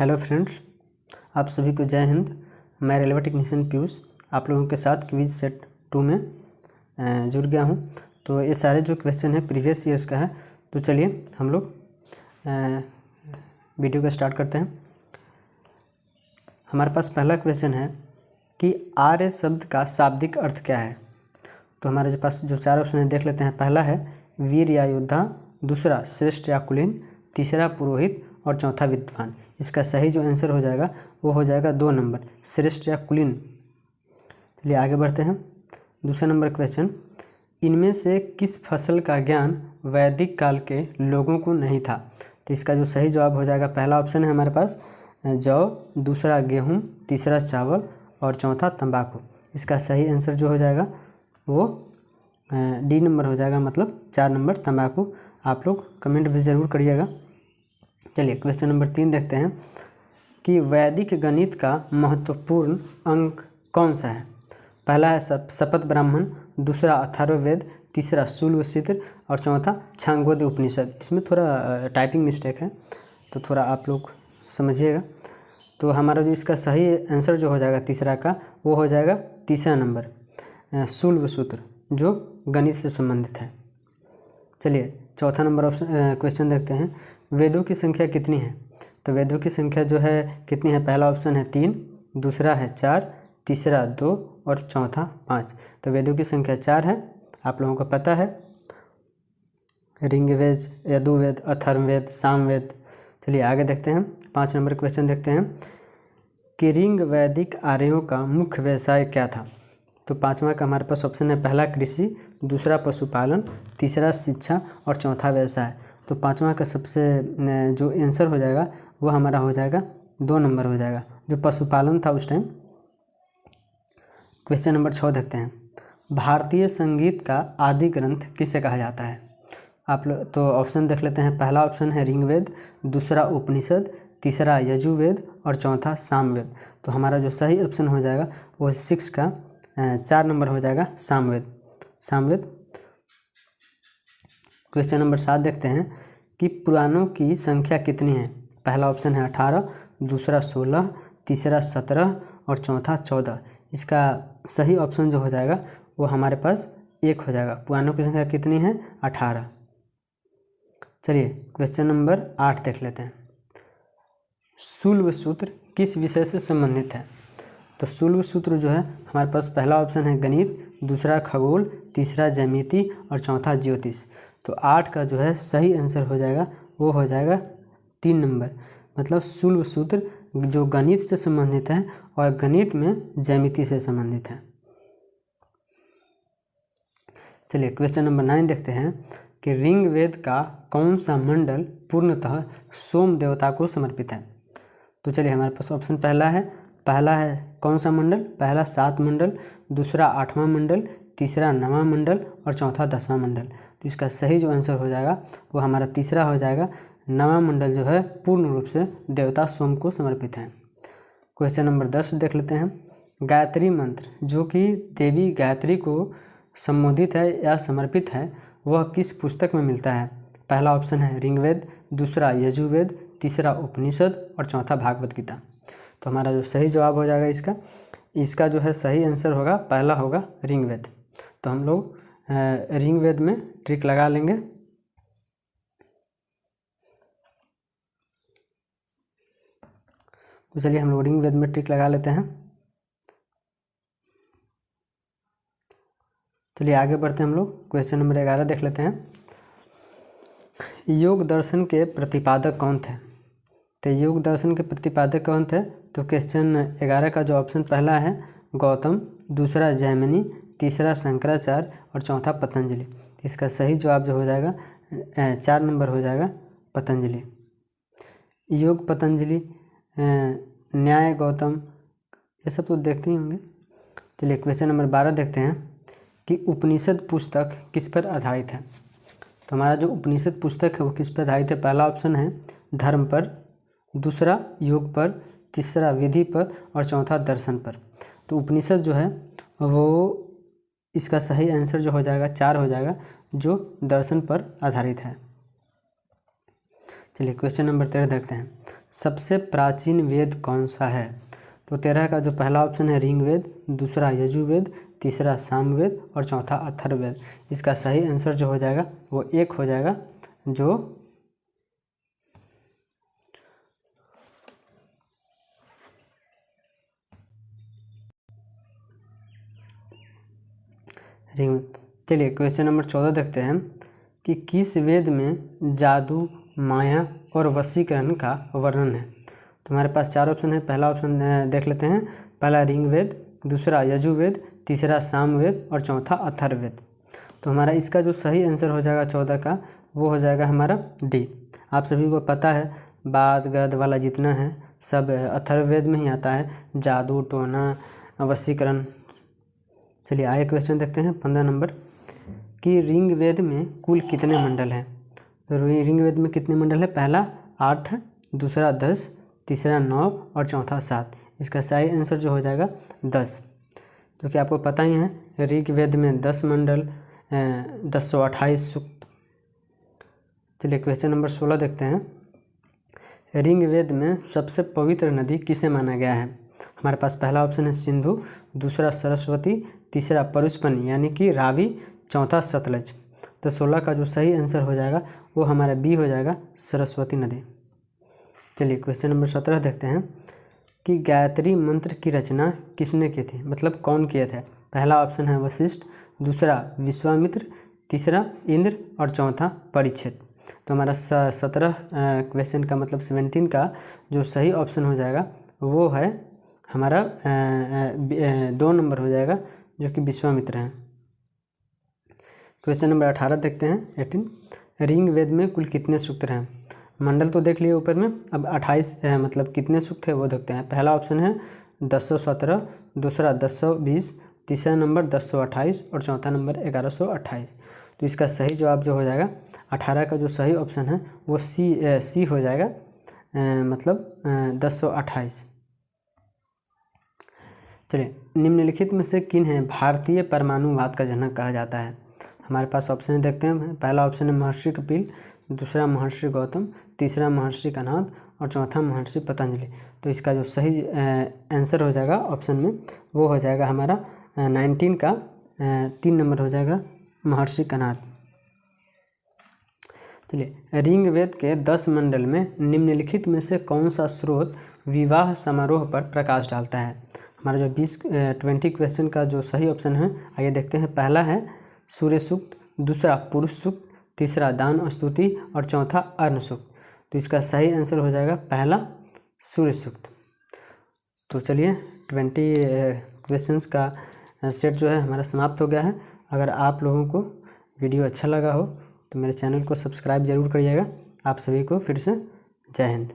Hello friends, आप सभी को जय हिंद। मैं रेलवे टेक्नीशियन पीयूष आप लोगों के साथ क्विज सेट 2 में जुड़ गया हूं। तो ये सारे जो क्वेश्चन है प्रीवियस ईयर्स का है। तो चलिए हम लोग वीडियो को स्टार्ट करते हैं। हमारे पास पहला क्वेश्चन है कि आर्य शब्द का शाब्दिक अर्थ क्या है। तो हमारे पास जो 4 ऑप्शन है देख लेते हैं। पहला है वीर या योद्धा, दूसरा श्रेष्ठ या कुलीन, तीसरा पुरोहित और चौथा विद्वान। इसका सही जो आंसर हो जाएगा वो हो जाएगा 2 नंबर, श्रेष्ठ या कुलीन। चलिए आगे बढ़ते हैं। दूसरा नंबर क्वेश्चन, इनमें से किस फसल का ज्ञान वैदिक काल के लोगों को नहीं था। तो इसका जो सही जवाब हो जाएगा, पहला ऑप्शन है हमारे पास जौ, दूसरा गेहूँ, तीसरा चावल और चौथा तंबाकू। इसका सही आंसर जो हो जाएगा वो डी नंबर हो जाएगा, मतलब 4 नंबर तंबाकू। आप लोग कमेंट भी ज़रूर करिएगा। चलिए क्वेश्चन नंबर 3 देखते हैं कि वैदिक गणित का महत्वपूर्ण अंक कौन सा है। पहला है शपथ ब्राह्मण, दूसरा अथर्ववेद, तीसरा शूलवसूत्र और चौथा छांदोग्य उपनिषद। इसमें थोड़ा टाइपिंग मिस्टेक है तो थोड़ा आप लोग समझिएगा। तो हमारा जो इसका सही आंसर जो हो जाएगा तीसरा का वो हो जाएगा तीसरा नंबर शूलवसूत्र, जो गणित से संबंधित है। चलिए चौथा नंबर ऑप्शन क्वेश्चन देखते हैं, वेदों की संख्या कितनी है। तो वेदों की संख्या जो है कितनी है, पहला ऑप्शन है 3, दूसरा है 4, तीसरा 2 और चौथा 5। तो वेदों की संख्या 4 है, आप लोगों को पता है। ऋग्वेद, यजुर्वेद, अथर्ववेद, सामवेद। चलिए आगे देखते हैं। 5 नंबर क्वेश्चन देखते हैं कि ऋग वैदिक आर्यों का मुख्य व्यवसाय क्या था। तो 5वां का हमारे पास ऑप्शन है, पहला कृषि, दूसरा पशुपालन, तीसरा शिक्षा और चौथा व्यवसाय। तो 5वां का सबसे जो आंसर हो जाएगा वो हमारा हो जाएगा 2 नंबर हो जाएगा, जो पशुपालन था उस टाइम। क्वेश्चन नंबर 6 देखते हैं, भारतीय संगीत का आदि ग्रंथ किसे कहा जाता है। आप लोग तो ऑप्शन देख लेते हैं। पहला ऑप्शन है ऋग्वेद, दूसरा उपनिषद, तीसरा यजुर्वेद और चौथा सामवेद। तो हमारा जो सही ऑप्शन हो जाएगा वो 6 का 4 नंबर हो जाएगा, सामवेद। क्वेश्चन नंबर 7 देखते हैं कि पुराणों की संख्या कितनी है। पहला ऑप्शन है 18, दूसरा 16, तीसरा 17 और चौथा 14। इसका सही ऑप्शन जो हो जाएगा वो हमारे पास 1 हो जाएगा। पुराणों की संख्या कितनी है, 18। चलिए क्वेश्चन नंबर 8 देख लेते हैं, शूलवसूत्र किस विषय से संबंधित है। तो शूलवसूत्र जो है हमारे पास पहला ऑप्शन है गणित, दूसरा खगोल, तीसरा ज्यामिति और चौथा ज्योतिष। तो 8 का जो है सही आंसर हो जाएगा वो हो जाएगा 3 नंबर, मतलब शूलवसूत्र जो गणित से संबंधित है और गणित में ज्यामिति से संबंधित है। चलिए क्वेश्चन नंबर 9 देखते हैं कि ऋग्वेद का कौन सा मंडल पूर्णतः सोम देवता को समर्पित है। तो चलिए हमारे पास ऑप्शन पहला है कौन सा मंडल, पहला 7 मंडल, दूसरा 8वां मंडल, तीसरा 9वां मंडल और चौथा 10वां मंडल। तो इसका सही जो आंसर हो जाएगा वो हमारा तीसरा हो जाएगा, 9वां मंडल जो है पूर्ण रूप से देवता सोम को समर्पित है। क्वेश्चन नंबर 10 देख लेते हैं, गायत्री मंत्र जो कि देवी गायत्री को संबोधित है या समर्पित है वह किस पुस्तक में मिलता है। पहला ऑप्शन है ऋग्वेद, दूसरा यजुर्वेद, तीसरा उपनिषद और चौथा भागवत गीता। तो हमारा जो सही जवाब हो जाएगा इसका जो है सही आंसर होगा, पहला होगा ऋग्वेद। तो हम लोग ऋग्वेद में ट्रिक लगा लेंगे। तो चलिए हम लोग ऋग्वेद में ट्रिक लगा लेते हैं। चलिए आगे बढ़ते हैं हम लोग। क्वेश्चन नंबर 11 देख लेते हैं, योग दर्शन के प्रतिपादक कौन थे। तो योग दर्शन के प्रतिपादक कौन थे। तो क्वेश्चन 11 का जो ऑप्शन पहला है गौतम, दूसरा जैमिनी, तीसरा शंकराचार्य और चौथा पतंजलि। इसका सही जवाब जो हो जाएगा 4 नंबर हो जाएगा, पतंजलि। योग पतंजलि, न्याय गौतम, ये सब तो देखते ही होंगे। चलिए क्वेश्चन नंबर 12 देखते हैं कि उपनिषद पुस्तक किस पर आधारित है। तो हमारा जो उपनिषद पुस्तक है वो किस पर आधारित है। पहला ऑप्शन है धर्म पर, दूसरा योग पर, तीसरा विधि पर और चौथा दर्शन पर। तो उपनिषद जो है वो इसका सही आंसर जो हो जाएगा 4 हो जाएगा, जो दर्शन पर आधारित है। चलिए क्वेश्चन नंबर 13 देखते हैं, सबसे प्राचीन वेद कौन सा है? तो 13 का जो पहला ऑप्शन है ऋग्वेद, दूसरा यजुर्वेद, तीसरा सामवेद और चौथा अथर्ववेद। इसका सही आंसर जो हो जाएगा वो एक हो जाएगा, जो ऋग्वेद। चलिए क्वेश्चन नंबर 14 देखते हैं कि किस वेद में जादू, माया और वशीकरण का वर्णन है? तो हमारे पास 4 ऑप्शन है। पहला ऑप्शन देख लेते हैं। पहला ऋग्वेद, दूसरा यजुर्वेद, तीसरा सामवेद और चौथा अथर्ववेद। तो हमारा इसका जो सही आंसर हो जाएगा 14 का, वो हो जाएगा हमारा डी। आप सभी को पता है बाद गद वाला जितना है सब अथर्ववेद में ही आता है, जादू, टोना, वशीकरण। चलिए आगे क्वेश्चन देखते हैं 15 नंबर कि ऋग्वेद में कुल कितने मंडल हैं? तो ऋग्वेद में कितने मंडल है? पहला 8, दूसरा 10, तीसरा 9 और चौथा 7। इसका सही आंसर जो हो जाएगा 10, जो कि आपको पता ही है ऋग्वेद में 10 मंडल, 1028 सूक्त। चलिए क्वेश्चन नंबर 16 देखते हैं। ऋग्वेद में सबसे पवित्र नदी किसे माना गया है? हमारे पास पहला ऑप्शन है सिंधु, दूसरा सरस्वती, तीसरा परुष्पनी यानी कि रावी, चौथा सतलज। तो 16 का जो सही आंसर हो जाएगा वो हमारा बी हो जाएगा, सरस्वती नदी। चलिए क्वेश्चन नंबर 17 देखते हैं कि गायत्री मंत्र की रचना किसने की थी, मतलब कौन किए थे? पहला ऑप्शन है वशिष्ठ, दूसरा विश्वामित्र, तीसरा इंद्र और चौथा परीक्षित। तो हमारा 17 क्वेश्चन का मतलब 17 का जो सही ऑप्शन हो जाएगा वो है हमारा 2 नंबर हो जाएगा, जो कि विश्वामित्र हैं। क्वेश्चन नंबर 18 देखते हैं 18। ऋग्वेद में कुल कितने सूक्त हैं? मंडल तो देख लिए ऊपर में, अब 28 मतलब कितने सूक्त है वो देखते हैं। पहला ऑप्शन है 1017, दूसरा 1020, तीसरा नंबर 1028 और चौथा नंबर 1128। तो इसका सही जवाब जो हो जाएगा 18 का जो सही ऑप्शन है वो सी हो जाएगा, मतलब 1028। चलिए निम्नलिखित में से किन्हें भारतीय परमाणुवाद का जनक कहा जाता है? हमारे पास ऑप्शन देखते हैं। पहला ऑप्शन है महर्षि कपिल, दूसरा महर्षि गौतम, तीसरा महर्षि कणाद और चौथा महर्षि पतंजलि। तो इसका जो सही आंसर हो जाएगा ऑप्शन में वो हो जाएगा हमारा 19 का 3 नंबर हो जाएगा, महर्षि कणाद। चलिए ऋग्वेद के 10 मंडल में निम्नलिखित में से कौन सा स्रोत विवाह समारोह पर प्रकाश डालता है? हमारा जो 20 क्वेश्चन का जो सही ऑप्शन है आइए देखते हैं। पहला है सूर्य सूक्त, दूसरा पुरुष सूक्त, तीसरा दान स्तुति और चौथा अर्ण सूक्त। तो इसका सही आंसर हो जाएगा पहला सूर्य सूक्त। तो चलिए 20 क्वेश्चंस का सेट जो है हमारा समाप्त हो गया है। अगर आप लोगों को वीडियो अच्छा लगा हो तो मेरे चैनल को सब्सक्राइब जरूर करिएगा। आप सभी को फिर से जय हिंद।